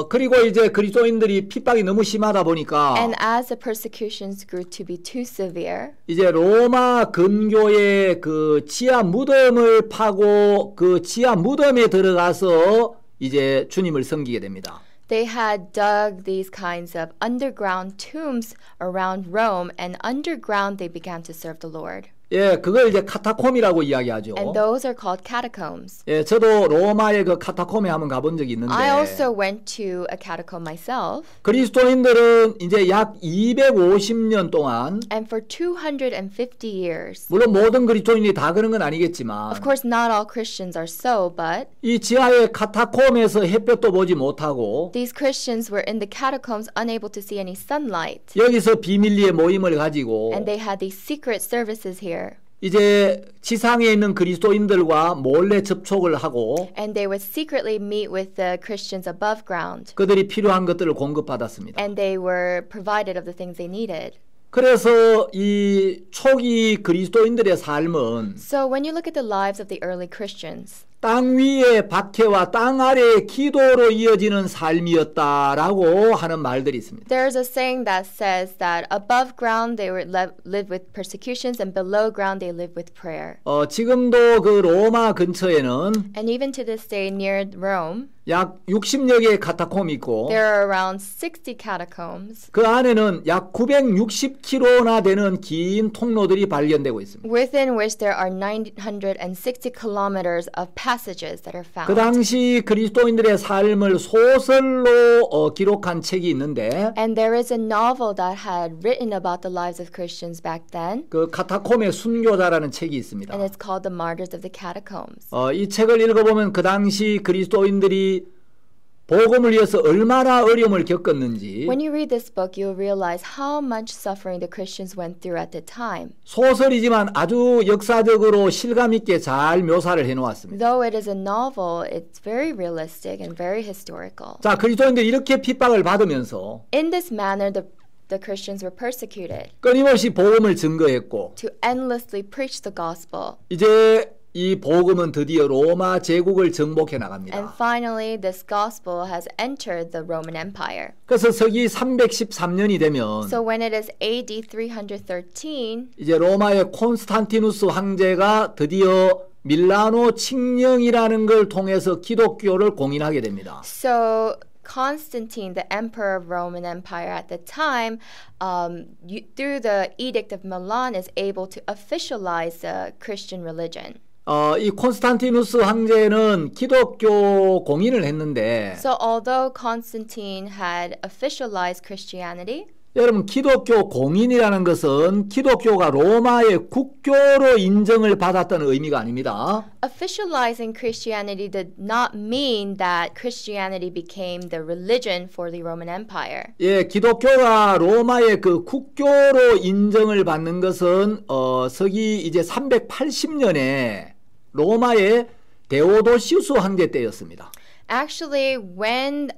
그리고 이제 그리스도인들이 핍박이 너무 심하다 보니까 And as the persecutions grew to be too severe, 이제 로마 근교의 그 지하 무덤을 파고 그 지하 무덤에 들어가서 이제 주님을 섬기게 됩니다. they had dug these kinds of underground tombs around Rome, and underground they began to serve the Lord. 예, 그걸 이제 카타콤이라고 이야기하죠. And those are called catacombs. 예, 저도 로마의 그 카타콤에 한번 가본 적이 있는데 I also went to a catacomb myself. 그리스도인들은 이제 약 250년 동안 And for 250 years, 물론 모든 그리스도인이 다 그런 건 아니겠지만 of course not all Christians are so, but 이 지하의 카타콤에서 햇볕도 보지 못하고 these Christians were in the catacombs unable to see any sunlight. 여기서 비밀리에 모임을 가지고 And they had these secret services here. 이제 지상에 있는 그리스도인들과 몰래 접촉을 하고 And they would secretly meet with the Christians above ground. 그들이 필요한 것들을 공급받았습니다. And they were provided of the things they needed. 그래서 이 초기 그리스도인들의 삶은 So when you look at the lives of the early Christians, 땅 위의 박해와 땅 아래의 기도로 이어지는 삶이었다라고 하는 말들이 있습니다. there's a saying that says that above ground they were live with persecutions, and below ground they live with prayer. 지금도 그 로마 근처에는 And even to this day near Rome, 약 60여 개의 카타콤이 있고 there are around 60 catacombs, 그 안에는 약 960km나 되는 긴 통로들이 발견되고 있습니다. within which there are 960 kilometers of passages that are found. 그 당시 그리스도인들의 삶을 소설로 기록한 책이 있는데 And there is a novel that had written about the lives of Christians back then, 그 카타콤의 순교자라는 책이 있습니다. and it's called The Martyrs of the Catacombs. 이 책을 읽어보면 그 당시 그리스도인들이 복음을 위해서 얼마나 어려움을 겪었는지 When you read this book, you'll realize how much suffering the Christians went through at the time. 소설이지만 아주 역사적으로 실감 있게 잘 묘사를 해놓았습니다. Though it is a novel, it's very realistic and very historical. 자, 그리스도인들이 이렇게 핍박을 받으면서 In this manner, the Christians were persecuted 끊임없이 복음을 증거했고 to endlessly preach the gospel. 이제 이 복음은 드디어 로마 제국을 정복해 And 나갑니다. finally, this gospel has entered the Roman Empire. 그래서 서기 313년이 되면 So when it is AD 313, 이제 로마의 콘스탄티누스 황제가 드디어 밀라노 칙령이라는 걸 통해서 기독교를 공인하게 됩니다. so Constantine, the emperor of Roman Empire at the time, through the Edict of Milan, is able to officialize the Christian religion. 이 콘스탄티누스 황제는 기독교 공인을 했는데 So although Constantine had officialized Christianity, 여러분 기독교 공인이라는 것은 기독교가 로마의 국교로 인정을 받았다는 의미가 아닙니다. officializing Christianity did not mean that Christianity became the religion for the Roman Empire. 예, 기독교가 로마의 그 국교로 인정을 받는 것은 서기 이제 380년에 로마의 데오도시우스 황제 때였습니다. Actually, when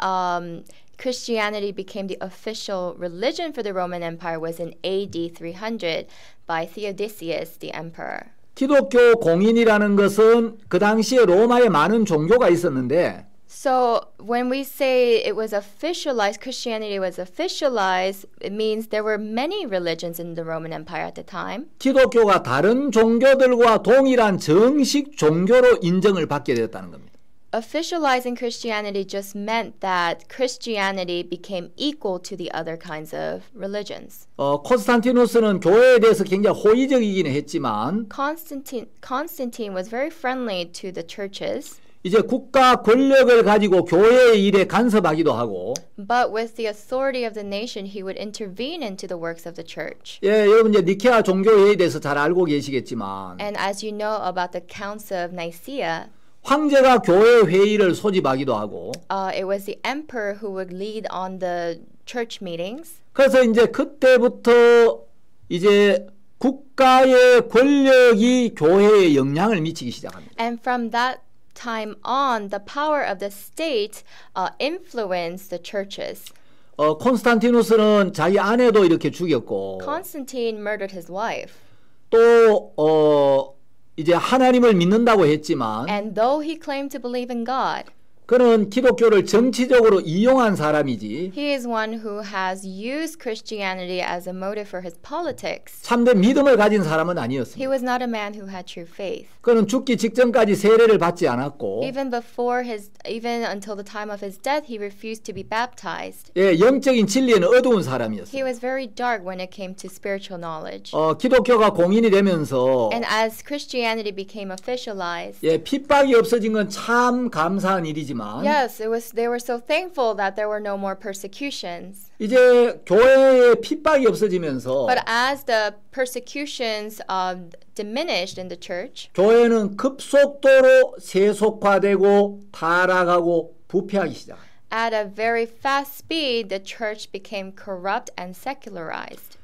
Christianity became the official religion for the Roman Empire was in AD 300 by Theodosius the emperor. 기독교 공인이라는 것은 그 당시에 로마에 많은 종교가 있었는데 So when we say it was officialized, Christianity was officialized, it means there were many religions in the Roman Empire at the time. 기독교가 다른 종교들과 동일한 정식 종교로 인정을 받게 되었다는 겁니다. Officializing Christianity just meant that Christianity became equal to the other kinds of religions. 콘스탄티누스는 교회에 대해서 굉장히 호의적이긴 했지만 Constantine was very friendly to the churches. 이제 국가 권력을 가지고 교회의 일에 간섭하기도 하고 But with the authority of the nation, he would intervene into the works of the church. 예, 여러분 이제 니케아 종교회의에 대해서 잘 알고 계시겠지만 And as you know about the Council of Nicaea, 황제가 교회 회의를 소집하기도 하고 it was the emperor who would lead on the church meetings. 그래서 이제 그때부터 이제 국가의 권력이 교회에 영향을 미치기 시작합니다. And from that time on, the power of the state influenced the churches. 콘스탄티누스는 자기 아내도 이렇게 죽였고 Constantine murdered his wife. 또 이제 하나님을 믿는다고 했지만 And though he claimed to believe in God, 그는 기독교를 정치적으로 이용한 사람이지 he is one who has used Christianity as a motive for his politics. 참된 믿음을 가진 사람은 He 아니었습니다. was not a man who had true faith. 그는 죽기 직전까지 세례를 받지 않았고 Even until the time of his death, he refused to be baptized. 예, 영적인 진리에는 어두운 He 사람이었어요. was very dark when it came to spiritual knowledge. 기독교가 공인이 되면서 And as Christianity became officialized, 예, 핍박이 없어진 건 참 감사한 일이지만 yes, they were so thankful that there were no more persecutions. 이제 교회에 핍박이 없어지면서 But as the persecutions diminished in the church, 교회는 급속도로 세속화되고 타락하고 부패하기 시작합니다. at a very fast speed, the church became corrupt and secularized.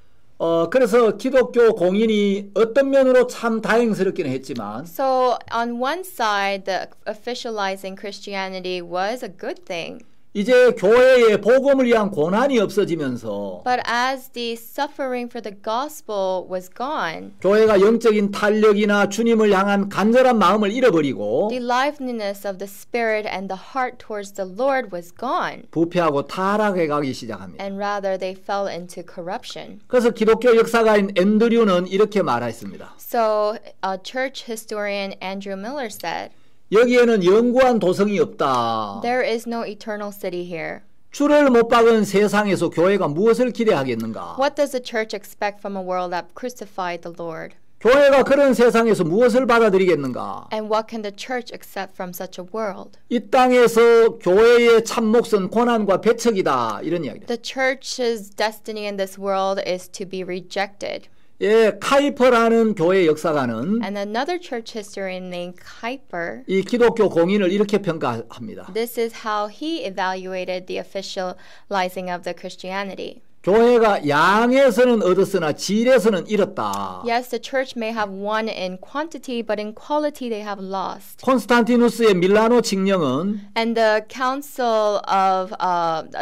그래서 기독교 공인이 어떤 면으로 참 다행스럽기는 했지만 So on one side, the officializing Christianity was a good thing. 이제 교회에 복음을 위한 고난이 없어지면서 But as the suffering for the gospel was gone, 교회가 영적인 탄력이나 주님을 향한 간절한 마음을 잃어버리고 the liveliness of the spirit and the heart towards the Lord was gone. 부패하고 타락해 가기 시작합니다. And rather they fell into corruption. 그래서 기독교 역사가인 앤드류는 이렇게 말했습니다. So a church historian Andrew Miller said, 여기에는 영구한 도성이 없다. there is no eternal city here. 주를 못 박은 세상에서 교회가 무엇을 기대하겠는가? What does the church expect from a world that crucified the Lord? 교회가 그런 세상에서 무엇을 받아들이겠는가? And what can the church accept from such a world? 이 땅에서 교회의 참 몫은 고난과 배척이다. 이런 이야기다. The church's destiny in this world is to be rejected. 예, 카이퍼라는 교회 역사가는 And another church historian named Kuyper, 이 기독교 공인을 이렇게 평가합니다. this is how he evaluated the officializing of the Christianity. 교회가 양에서는 얻었으나 질에서는 잃었다. Yes, the church may have won in quantity, but in quality they have lost. 콘스탄티누스의 밀라노 칙령은 And the council of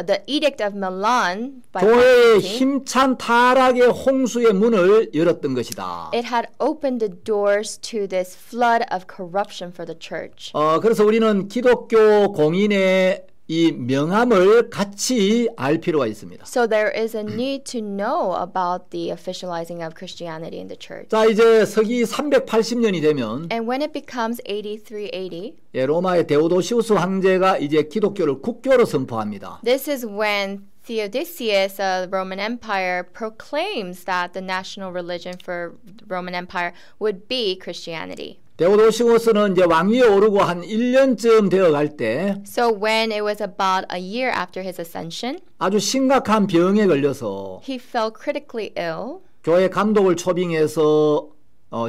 the Edict of Milan by 교회의 Constantine, 힘찬 타락의 홍수의 문을 열었던 것이다. it had opened the doors to this flood of corruption for the church. 그래서 우리는 기독교 공인의 이 명함을 같이 알 필요가 있습니다. So there is a need to know about the officializing of Christianity in the church. 자, 이제 서기 380년이 되면 And when it becomes AD 380, 예, 로마의 데오도시우스 황제가 이제 기독교를 국교로 선포합니다. this is when Theodosius, the Roman Empire, proclaims that the national religion for the Roman Empire would be Christianity. 데오도시우스는 이제 왕위에 오르고 한 1년쯤 되어 갈 때 So when it was about a year after his ascension, 아주 심각한 병에 걸려서 he fell critically ill, 교회 감독을 초빙해서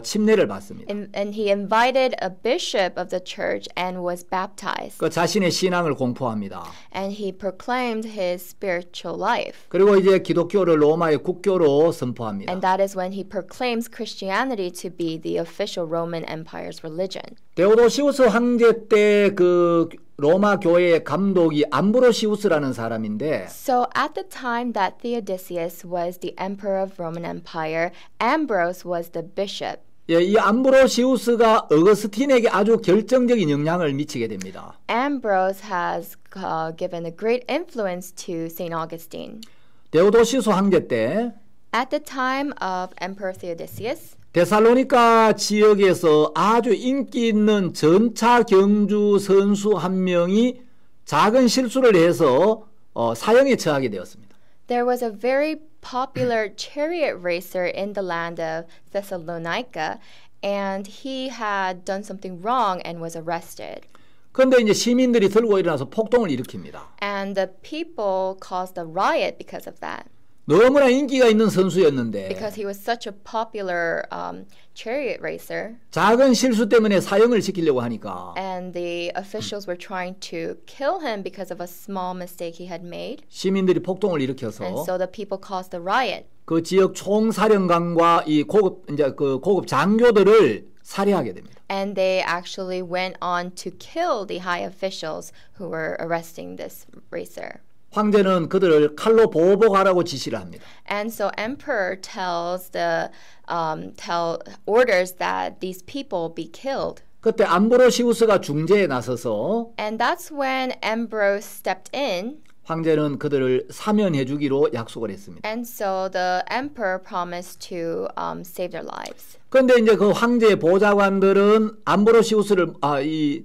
침례를 받습니다. and he invited a bishop of the church and was baptized. 그 자신의 신앙을 공포합니다. And he proclaimed his spiritual life. 그리고 이제 기독교를 로마의 국교로 선포합니다. And that is when he proclaims Christianity to be the official Roman Empire's religion. 데오도시우스 황제 때 그 로마 교회의 감독이 암브로시우스라는 사람인데 So at the time that Theodosius was the emperor of Roman Empire, Ambrose was the bishop. 예, 이 암브로시우스가 어거스틴에게 아주 결정적인 영향을 미치게 됩니다. Ambrose has given a great influence to St. Augustine. 데오도시우스 황제 때 At the time of Emperor Theodosius, 데살로니가 지역에서 아주 인기 있는 전차 경주 선수 한 명이 작은 실수를 해서 사형에 처하게 되었습니다. there was a very popular chariot racer in the land of Thessalonica, and he had done something wrong and was arrested. 그런데 이제 시민들이 들고 일어나서 폭동을 일으킵니다. And the people caused a riot because of that. 너무나 인기가 있는 선수였는데 Because he was such a popular chariot racer, 작은 실수 때문에 사형을 시키려고 하니까 and the officials were trying to kill him because of a small mistake he had made. 시민들이 폭동을 And 일으켜서 so the people caused a riot. 그 지역 총사령관과 이 고급 장교들을 살해하게 됩니다. And they actually went on to kill the high officials who were arresting this racer. 황제는 그들을 칼로 보복하라고 지시를 합니다. And so emperor orders that these people be killed. 그때 암브로시우스가 중재에 나서서 And that's when Ambrose stepped in. 황제는 그들을 사면해 주기로 약속을 했습니다. And so the emperor promised to save their lives. 그런데 이제 그 황제의 보좌관들은 암브로시우스를 이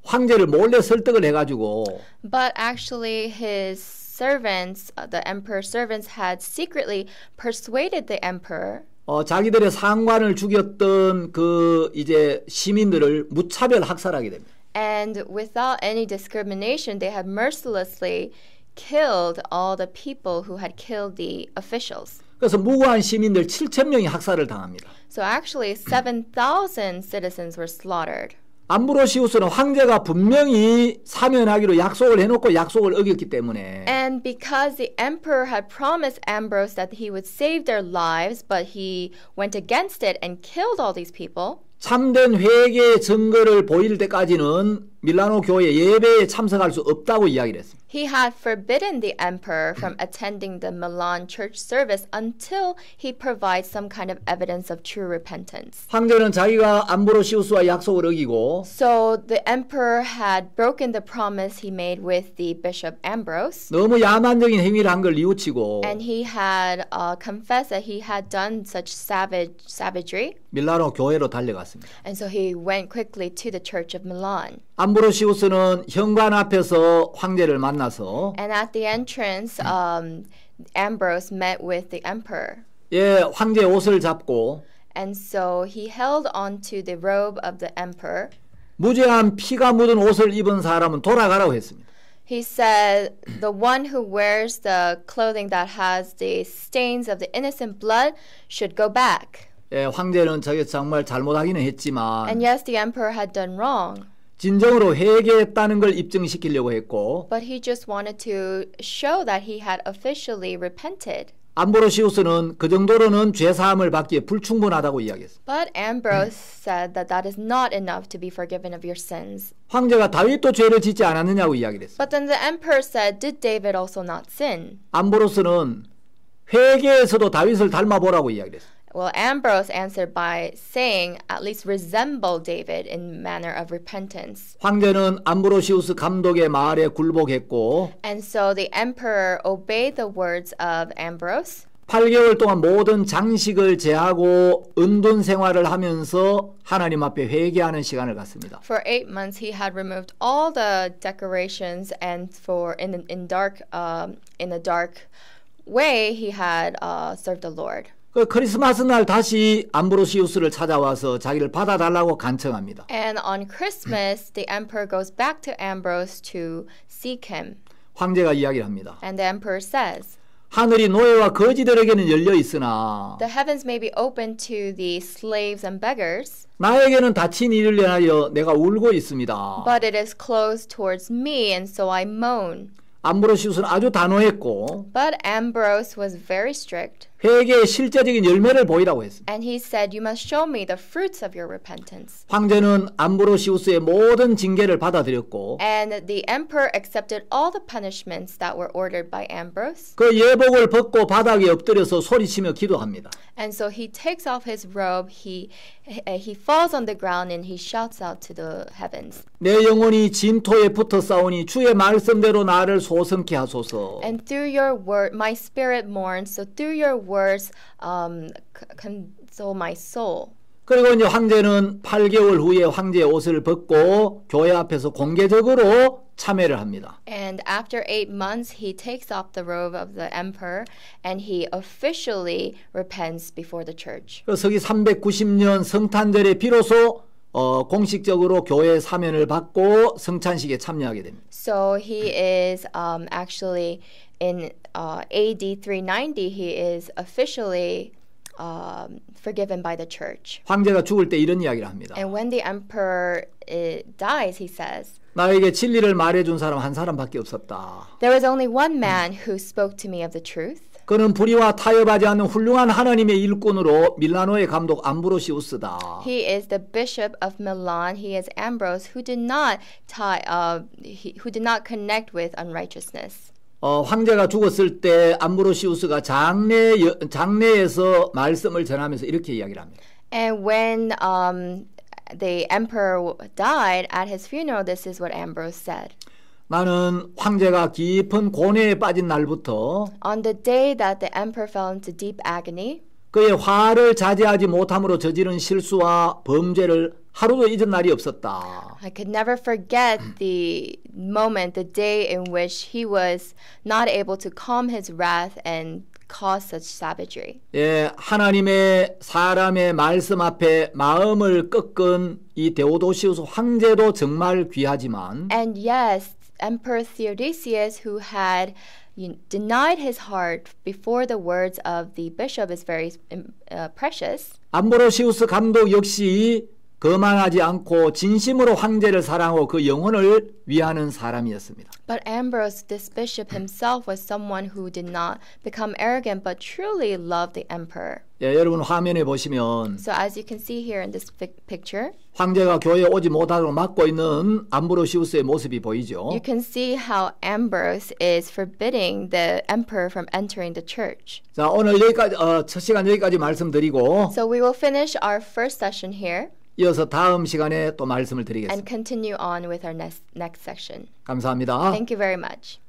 황제를 몰래 설득을 해가지고 But actually his servants, the emperor's servants had secretly persuaded the emperor 자기들의 상관을 죽였던 그 이제 시민들을 무차별 학살하게 됩니다. and without any discrimination they had mercilessly killed all the people who had killed the officials. 그래서 무고한 시민들 7,000명이 학살을 당합니다. So actually 7,000 citizens were slaughtered. 암브로시우스는 황제가 분명히 사면하기로 약속을 해놓고 약속을 어겼기 때문에 And because the emperor had promised Ambrose that he would save their lives, but he went against it and killed all these people, 참된 회개의 증거를 보일 때까지는 밀라노 교회 예배에 참석할 수 없다고 이야기를 했습니다. he had forbidden the emperor from attending the Milan church service until he provides some kind of evidence of true repentance. 황제는 자기가 암브로시우스와 약속을 어기고 So the emperor had broken the promise he made with the bishop Ambrose, 너무 야만적인 행위를 한 걸 뉘우치고 and he had confessed that he had done such savagery, 밀라노 교회로 달려갔습니다. and so he went quickly to the church of Milan. 암브로시우스는 현관 앞에서 황제를 만나서 And at the entrance, Ambrose met with the emperor. 예, 황제의 옷을 잡고 And so he held onto the robe of the emperor. 무죄한 피가 묻은 옷을 입은 사람은 돌아가라고 했습니다. He said, the one who wears the clothing that has the stains of the innocent blood should go back. 예, 황제는 저게 정말 잘못하기는 했지만 And yes, the emperor had done wrong, 진정으로 회개했다는 걸 입증시키려고 했고 but he just wanted to show that he had officially repented. 암브로시우스는 그 정도로는 죄사함을 받기에 불충분하다고 이야기했습니다. But Ambrose said that that is not enough to be forgiven of your sins. 황제가 다윗도 죄를 짓지 않았느냐고 이야기를 했습니다. But then the emperor said, did David also not sin? 암브로스는 회개에서도 다윗을 닮아보라고 이야기를 했습니다. Well, Ambrose answered by saying, at least resemble David in manner of repentance. 황제는 암브로시우스 감독의 말에 굴복했고 And so the emperor obeyed the words of Ambrose. 8개월 동안 모든 장식을 제하고 은둔 생활을 하면서 하나님 앞에 회개하는 시간을 갖습니다. For 8 months, he had removed all the decorations, and in a dark way, he had served the Lord. 그 크리스마스 날 다시 암브로시우스를 찾아와서 자기를 받아달라고 간청합니다. And on Christmas, the emperor goes back to Ambrose to seek him. 황제가 이야기를 합니다. And the emperor says, 하늘이 노예와 거지들에게는 열려 있으나 the heavens may be open to the slaves and beggars, 나에게는 닫힌 일을 위하여 내가 울고 있습니다. but it is closed towards me, and so I moan. 암브로시우스는 아주 단호했고 But Ambrose was very strict. 회개의 실제적인 열매를 보이라고 했습니다. And he said, you must show me the fruits of your repentance. 황제는 암브로시우스의 모든 징계를 받아들였고 And the emperor accepted all the punishments that were ordered by Ambrose. 그 예복을 벗고 바닥에 엎드려서 소리치며 기도합니다. And so he takes off his robe, he falls on the ground and he shouts out to the heavens. 내 영혼이 진토에 붙어 싸우니 주의 말씀대로 나를 소성케 하소서. And through your word, my spirit mourns. So through your words, console my soul. 그리고 이제 황제는 8개월 후에 황제의 옷을 벗고 교회 앞에서 공개적으로 참회를 합니다. And after 8 months, he takes off the robe of the emperor and he officially repents before the church. 서기 390년 성탄절에 비로소 공식적으로 교회 사면을 받고 성찬식에 참여하게 됩니다. So he is actually in AD 390, he is officially forgiven by the church. 황제가 죽을 때 이런 이야기를 합니다. And when the emperor dies, he says, 나에게 진리를 말해준 사람 한 사람밖에 없었다. There was only one man who spoke to me of the truth. 그는 불의와 타협하지 않는 훌륭한 하나님의 일꾼으로 밀라노의 감독 암브로시우스다. He is the bishop of Milan. He is Ambrose, who did not connect with unrighteousness. 황제가 죽었을 때 암브로시우스가 장례에서 말씀을 전하면서 이렇게 이야기를 합니다. And when the emperor died at his funeral, this is what Ambrose said. 나는 황제가 깊은 고뇌에 빠진 날부터 On the day that the emperor fell into deep agony, 그의 화를 자제하지 못함으로 저지른 실수와 범죄를 하루도 잊은 날이 없었다. I could never forget the moment, the day in which he was not able to calm his wrath and cause such savagery. 예, 하나님의 사람의 말씀 앞에 마음을 꺾은 이 데오도시우스 황제도 정말 귀하지만 And yes, Emperor Theodosius, who had denied his heart before the words of the bishop, is very precious. 암브로시우스 감독 역시 거만하지 않고 진심으로 황제를 사랑하고 그 영혼을 위하는 사람이었습니다. But Ambrose, this bishop himself, was someone who did not become arrogant but truly loved the emperor. 예, 여러분 화면에 보시면 So as you can see here in this picture, 황제가 교회에 오지 못하도록 막고 있는 암브로시우스의 모습이 보이죠. you can see how Ambrose is forbidding the emperor from entering the church. 자, 오늘 여기까지 첫 시간 여기까지 말씀드리고 So we will finish our first session here 이어서 다음 시간에 또 말씀을 and 드리겠습니다. continue on with our next section. 감사합니다. Thank you very much.